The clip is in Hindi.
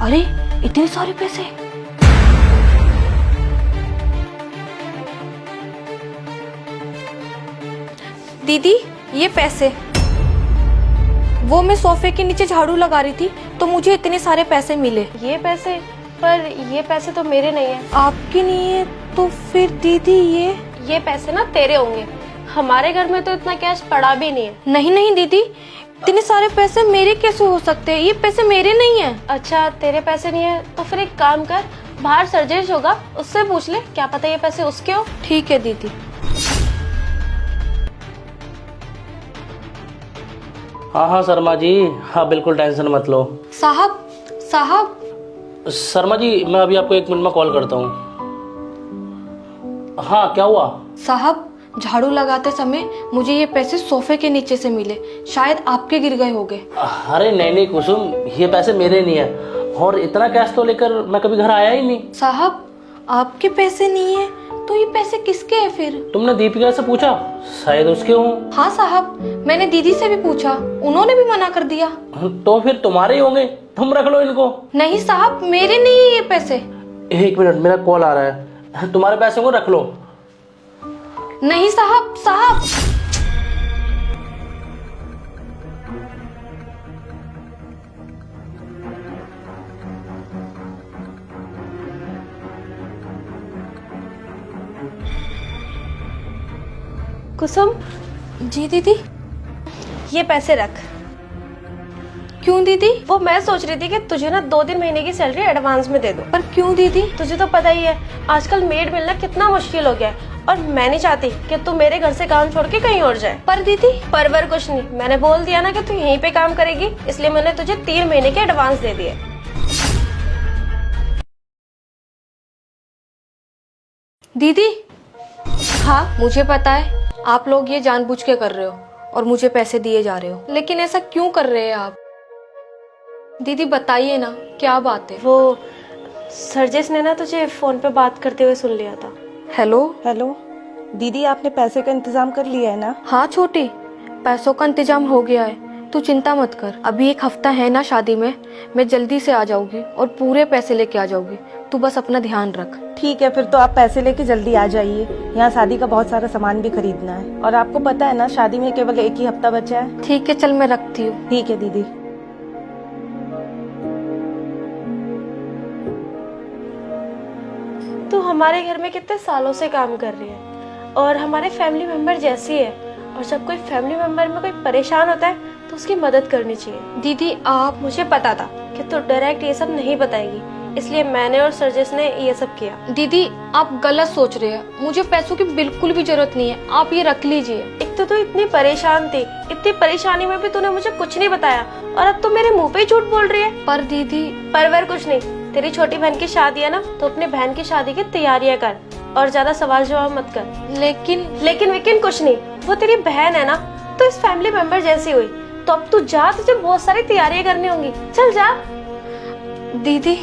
अरे इतने सारे पैसे। दीदी ये पैसे, वो मैं सोफे के नीचे झाड़ू लगा रही थी तो मुझे इतने सारे पैसे मिले। ये पैसे? पर ये पैसे तो मेरे नहीं है। आपके नहीं है तो फिर दीदी ये पैसे ना तेरे होंगे। हमारे घर में तो इतना कैश पड़ा भी नहीं है। नहीं नहीं दीदी, इतने सारे पैसे मेरे कैसे हो सकते हैं? ये पैसे मेरे नहीं है। अच्छा तेरे पैसे नहीं है तो फिर एक काम कर, बाहर सर्जेश होगा उससे पूछ ले, क्या पता ये पैसे उसके हो। ठीक है दीदी। हाँ हाँ शर्मा जी, हाँ बिल्कुल टेंशन मत लो। साहब शर्मा जी मैं अभी आपको 1 मिनट में कॉल करता हूँ। हाँ क्या हुआ? साहब, झाड़ू लगाते समय मुझे ये पैसे सोफे के नीचे से मिले, शायद आपके गिर गए होंगे। अरे नहीं नहीं कुसुम, ये पैसे मेरे नहीं है, और इतना कैश तो लेकर मैं कभी घर आया ही नहीं। साहब आपके पैसे नहीं है तो ये पैसे किसके हैं फिर? तुमने दीपिका से पूछा? शायद उसके हों। हाँ साहब, मैंने दीदी से भी पूछा, उन्होंने भी मना कर दिया। तो फिर तुम्हारे ही होंगे, तुम रख लो इनको। नहीं साहब, मेरे नहीं है ये पैसे। 1 मिनट, मेरा कॉल आ रहा है। तुम्हारे पैसे को रख लो। नहीं साहब। कुसुम जी दीदी। ये पैसे रख। क्यों दीदी? वो मैं सोच रही थी कि तुझे ना 2-3 महीने की सैलरी एडवांस में दे दो। पर क्यों दीदी? तुझे तो पता ही है आजकल मेड मिलना कितना मुश्किल हो गया है, और मैं नहीं चाहती कि तू मेरे घर से काम छोड़ के कहीं और जाए। पर दीदी। परवर कुछ नहीं, मैंने बोल दिया ना कि तू यहीं पे काम करेगी, इसलिए मैंने तुझे 3 महीने के एडवांस दे दिए। दीदी हाँ मुझे पता है आप लोग ये जानबूझ के कर रहे हो और मुझे पैसे दिए जा रहे हो, लेकिन ऐसा क्यों कर रहे हैं आप? दीदी बताइए ना, क्या बात है? वो सर्जिस ने ना तुझे फोन पे बात करते हुए सुन लिया था। हेलो दीदी, आपने पैसे का इंतजाम कर लिया है ना? हाँ छोटी, पैसों का इंतजाम हो गया है, तू चिंता मत कर। अभी 1 हफ्ता है ना शादी में, मैं जल्दी से आ जाऊंगी और पूरे पैसे लेके आ जाऊंगी। तू बस अपना ध्यान रख। ठीक है, फिर तो आप पैसे लेके जल्दी आ जाइए। यहाँ शादी का बहुत सारा सामान भी खरीदना है, और आपको पता है ना शादी में केवल 1 ही हफ्ता बचा है। ठीक है चल मैं रखती हूँ। ठीक है दीदी। तू हमारे घर में कितने सालों से काम कर रही है और हमारे फैमिली मेंबर जैसी है, और जब कोई फैमिली मेंबर में कोई परेशान होता है तो उसकी मदद करनी चाहिए। दीदी आप। मुझे पता था कि तू डायरेक्ट ये सब नहीं बताएगी, इसलिए मैंने और सर्जिस ने ये सब किया। दीदी आप गलत सोच रहे हैं, मुझे पैसों की बिल्कुल भी जरूरत नहीं है, आप ये रख लीजिए। एक तो तू इतनी परेशान थी, इतनी परेशानी में भी तूने मुझे कुछ नहीं बताया, और अब तू मेरे मुंह पे ही झूठ बोल रही है। पर दीदी। परवर कुछ नहीं, तेरी छोटी बहन की शादी है ना, तो अपनी बहन की शादी की तैयारियां कर और ज्यादा सवाल जवाब मत कर। लेकिन कुछ नहीं, वो तेरी बहन है ना, तो इस फैमिली मेंबर जैसी हुई, तो अब तू जा, तुझे बहुत सारी तैयारियां करनी होंगी। चल जा। दीदी